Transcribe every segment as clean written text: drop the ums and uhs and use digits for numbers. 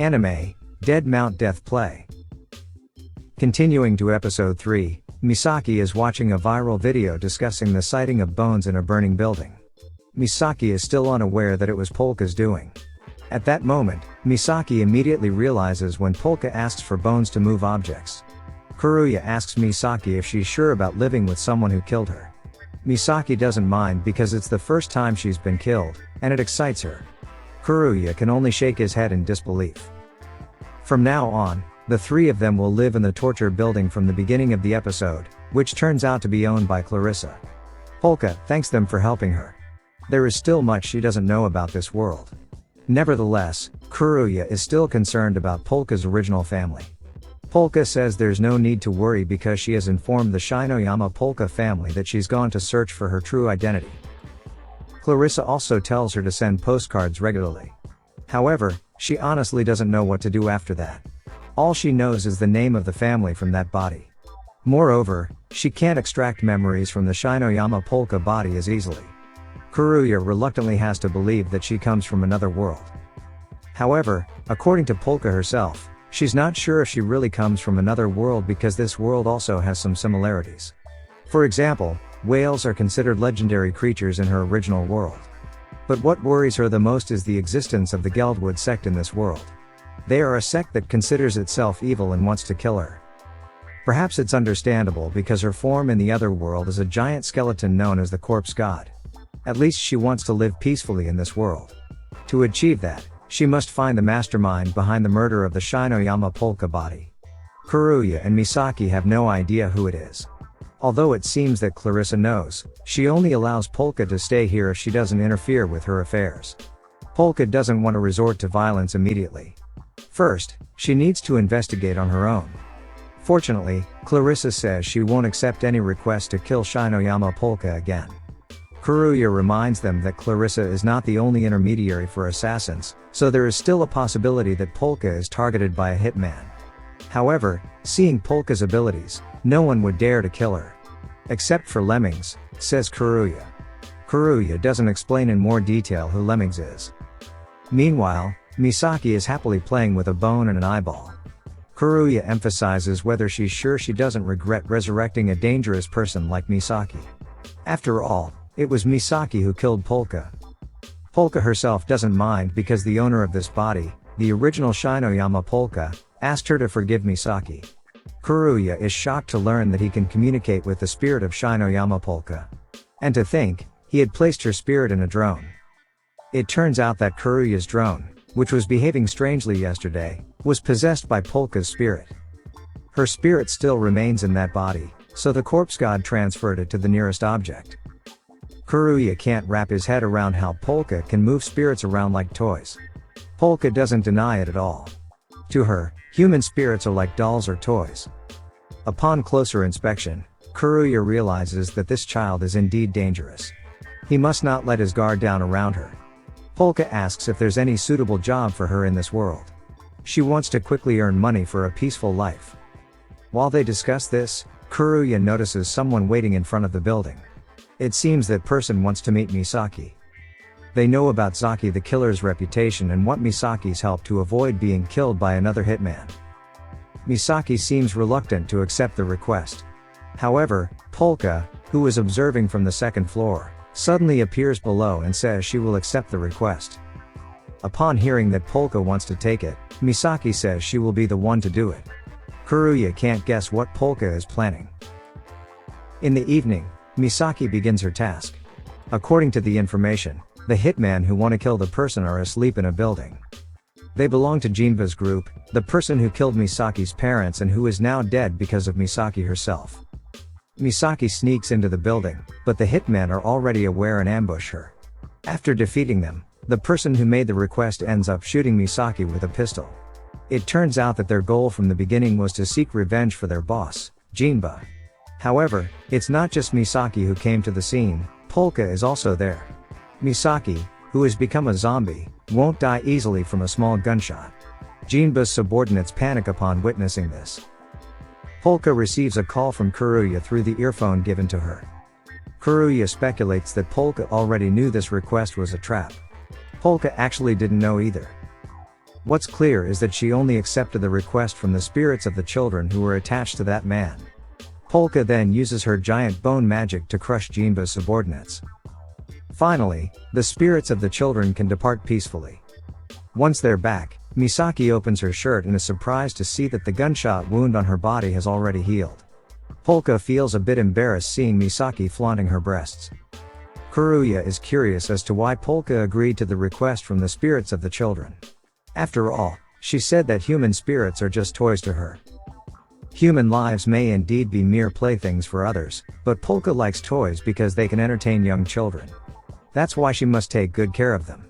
Anime, Dead Mount Death Play. Continuing to episode 3, Misaki is watching a viral video discussing the sighting of bones in a burning building. Misaki is still unaware that it was Polka's doing. At that moment, Misaki immediately realizes when Polka asks for bones to move objects. Karuya asks Misaki if she's sure about living with someone who killed her. Misaki doesn't mind because it's the first time she's been killed, and it excites her. Karuya can only shake his head in disbelief. From now on, the three of them will live in the torture building from the beginning of the episode, which turns out to be owned by Clarissa. Polka thanks them for helping her. There is still much she doesn't know about this world. Nevertheless, Karuya is still concerned about Polka's original family. Polka says there's no need to worry because she has informed the Shinoyama Polka family that she's gone to search for her true identity. Clarissa also tells her to send postcards regularly. However, she honestly doesn't know what to do after that. All she knows is the name of the family from that body. Moreover, she can't extract memories from the Shinoyama Polka body as easily. Karuya reluctantly has to believe that she comes from another world. However, according to Polka herself, she's not sure if she really comes from another world because this world also has some similarities. For example, whales are considered legendary creatures in her original world. But what worries her the most is the existence of the Geldwood sect in this world. They are a sect that considers itself evil and wants to kill her. Perhaps it's understandable because her form in the other world is a giant skeleton known as the corpse god. At least she wants to live peacefully in this world. To achieve that, she must find the mastermind behind the murder of the Shinoyama Polka body. Karuya and Misaki have no idea who it is. Although it seems that Clarissa knows, she only allows Polka to stay here if she doesn't interfere with her affairs. Polka doesn't want to resort to violence immediately. First, she needs to investigate on her own. Fortunately, Clarissa says she won't accept any request to kill Shinoyama Polka again. Karuya reminds them that Clarissa is not the only intermediary for assassins, so there is still a possibility that Polka is targeted by a hitman. However, seeing Polka's abilities, no one would dare to kill her. Except for Lemmings, says Karuya. Karuya doesn't explain in more detail who Lemmings is. Meanwhile, Misaki is happily playing with a bone and an eyeball. Karuya emphasizes whether she's sure she doesn't regret resurrecting a dangerous person like Misaki. After all, it was Misaki who killed Polka. Polka herself doesn't mind because the owner of this body, the original Shinoyama Polka, asked her to forgive Misaki. Karuya is shocked to learn that he can communicate with the spirit of Shinoyama Polka. And to think, he had placed her spirit in a drone. It turns out that Karuya's drone, which was behaving strangely yesterday, was possessed by Polka's spirit. Her spirit still remains in that body, so the corpse god transferred it to the nearest object. Karuya can't wrap his head around how Polka can move spirits around like toys. Polka doesn't deny it at all. To her, human spirits are like dolls or toys. Upon closer inspection, Karuya realizes that this child is indeed dangerous. He must not let his guard down around her. Polka asks if there's any suitable job for her in this world. She wants to quickly earn money for a peaceful life. While they discuss this, Karuya notices someone waiting in front of the building. It seems that person wants to meet Misaki. They know about Zaki the killer's reputation and want Misaki's help to avoid being killed by another hitman. Misaki seems reluctant to accept the request. However, Polka, who is observing from the second floor, suddenly appears below and says she will accept the request. Upon hearing that Polka wants to take it, Misaki says she will be the one to do it. Karuya can't guess what Polka is planning. In the evening, Misaki begins her task. According to the information, the hitmen who want to kill the person are asleep in a building. They belong to Jinba's group, the person who killed Misaki's parents and who is now dead because of Misaki herself. Misaki sneaks into the building, but the hitmen are already aware and ambush her. After defeating them, the person who made the request ends up shooting Misaki with a pistol. It turns out that their goal from the beginning was to seek revenge for their boss, Jinba. However, it's not just Misaki who came to the scene, Polka is also there. Misaki, who has become a zombie, won't die easily from a small gunshot. Jinba's subordinates panic upon witnessing this. Polka receives a call from Karuya through the earphone given to her. Karuya speculates that Polka already knew this request was a trap. Polka actually didn't know either. What's clear is that she only accepted the request from the spirits of the children who were attached to that man. Polka then uses her giant bone magic to crush Jinba's subordinates. Finally, the spirits of the children can depart peacefully. Once they're back, Misaki opens her shirt and is surprised to see that the gunshot wound on her body has already healed. Polka feels a bit embarrassed seeing Misaki flaunting her breasts. Karuya is curious as to why Polka agreed to the request from the spirits of the children. After all, she said that human spirits are just toys to her. Human lives may indeed be mere playthings for others, but Polka likes toys because they can entertain young children. That's why she must take good care of them.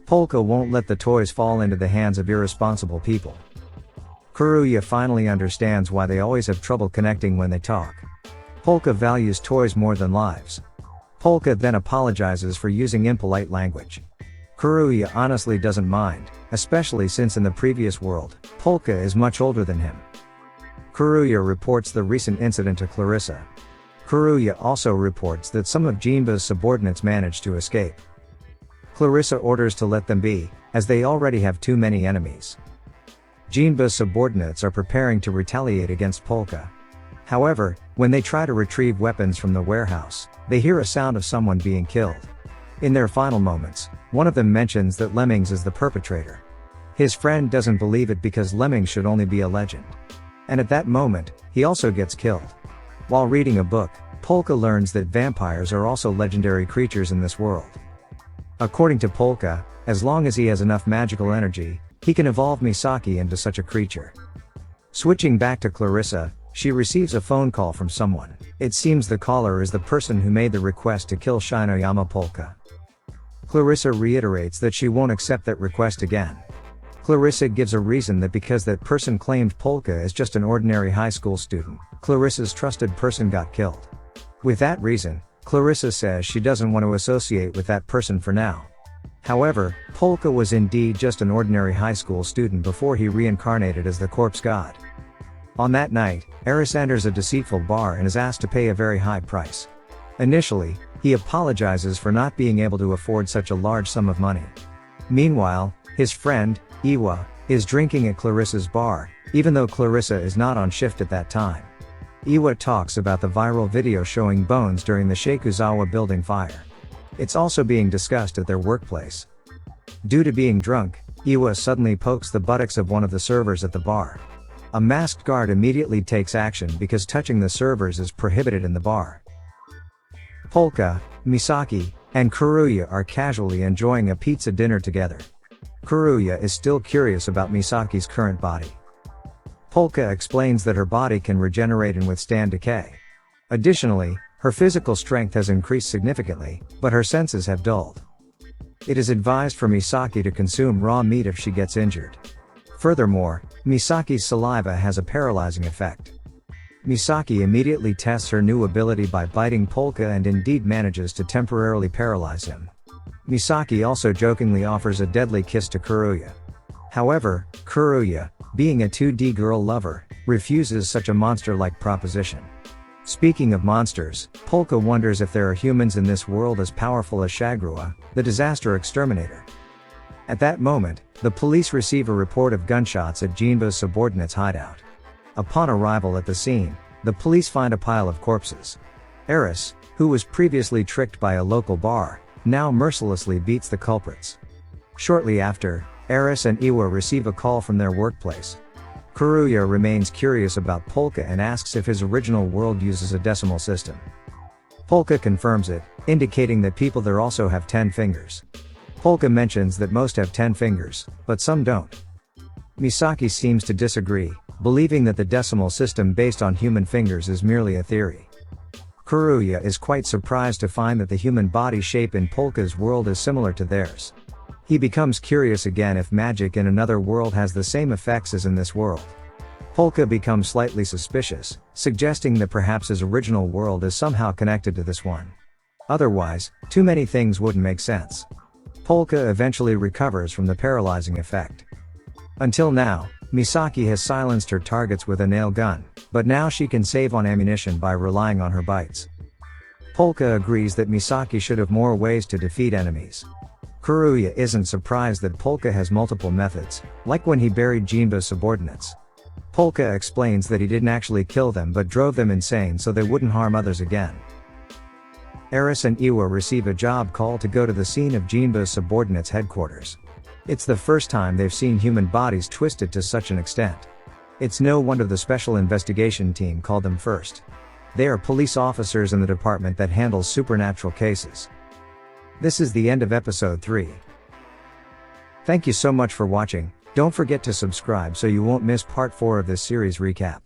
Polka won't let the toys fall into the hands of irresponsible people. Karuya finally understands why they always have trouble connecting when they talk. Polka values toys more than lives. Polka then apologizes for using impolite language. Karuya honestly doesn't mind, especially since in the previous world, Polka is much older than him. Karuya reports the recent incident to Clarissa. Karuya also reports that some of Jinba's subordinates managed to escape. Clarissa orders to let them be, as they already have too many enemies. Jinba's subordinates are preparing to retaliate against Polka. However, when they try to retrieve weapons from the warehouse, they hear a sound of someone being killed. In their final moments, one of them mentions that Lemmings is the perpetrator. His friend doesn't believe it because Lemmings should only be a legend. And at that moment, he also gets killed. While reading a book, Polka learns that vampires are also legendary creatures in this world. According to Polka, as long as he has enough magical energy, he can evolve Misaki into such a creature. Switching back to Clarissa, she receives a phone call from someone. It seems the caller is the person who made the request to kill Shinoyama Polka. Clarissa reiterates that she won't accept that request again. Clarissa gives a reason that because that person claimed Polka is just an ordinary high school student, Clarissa's trusted person got killed. With that reason, Clarissa says she doesn't want to associate with that person for now. However, Polka was indeed just an ordinary high school student before he reincarnated as the corpse god. On that night, Eris enters a deceitful bar and is asked to pay a very high price. Initially, he apologizes for not being able to afford such a large sum of money. Meanwhile, his friend, Iwa, is drinking at Clarissa's bar, even though Clarissa is not on shift at that time. Iwa talks about the viral video showing bones during the Shakuzawa building fire. It's also being discussed at their workplace. Due to being drunk, Iwa suddenly pokes the buttocks of one of the servers at the bar. A masked guard immediately takes action because touching the servers is prohibited in the bar. Polka, Misaki, and Karuya are casually enjoying a pizza dinner together. Karuya is still curious about Misaki's current body. Polka explains that her body can regenerate and withstand decay. Additionally, her physical strength has increased significantly, but her senses have dulled. It is advised for Misaki to consume raw meat if she gets injured. Furthermore, Misaki's saliva has a paralyzing effect. Misaki immediately tests her new ability by biting Polka and indeed manages to temporarily paralyze him. Misaki also jokingly offers a deadly kiss to Karuya. However, Karuya, being a 2D girl lover, refuses such a monster-like proposition. Speaking of monsters, Polka wonders if there are humans in this world as powerful as Shagrua, the disaster exterminator. At that moment, the police receive a report of gunshots at Jinba's subordinates' hideout. Upon arrival at the scene, the police find a pile of corpses. Eris, who was previously tricked by a local bar, now mercilessly beats the culprits. Shortly after, Eris and Iwa receive a call from their workplace. Karuya remains curious about Polka and asks if his original world uses a decimal system. Polka confirms it, indicating that people there also have 10 fingers. Polka mentions that most have 10 fingers, but some don't. Misaki seems to disagree, believing that the decimal system based on human fingers is merely a theory. Karuya is quite surprised to find that the human body shape in Polka's world is similar to theirs. He becomes curious again if magic in another world has the same effects as in this world. Polka becomes slightly suspicious, suggesting that perhaps his original world is somehow connected to this one. Otherwise, too many things wouldn't make sense. Polka eventually recovers from the paralyzing effect. Until now, Misaki has silenced her targets with a nail gun, but now she can save on ammunition by relying on her bites. Polka agrees that Misaki should have more ways to defeat enemies. Kuruya isn't surprised that Polka has multiple methods, like when he buried Jinba's subordinates. Polka explains that he didn't actually kill them but drove them insane so they wouldn't harm others again. Eris and Iwa receive a job call to go to the scene of Jinba's subordinates' headquarters. It's the first time they've seen human bodies twisted to such an extent. It's no wonder the special investigation team called them first. They are police officers in the department that handles supernatural cases. This is the end of episode 3. Thank you so much for watching. Don't forget to subscribe so you won't miss part 4 of this series recap.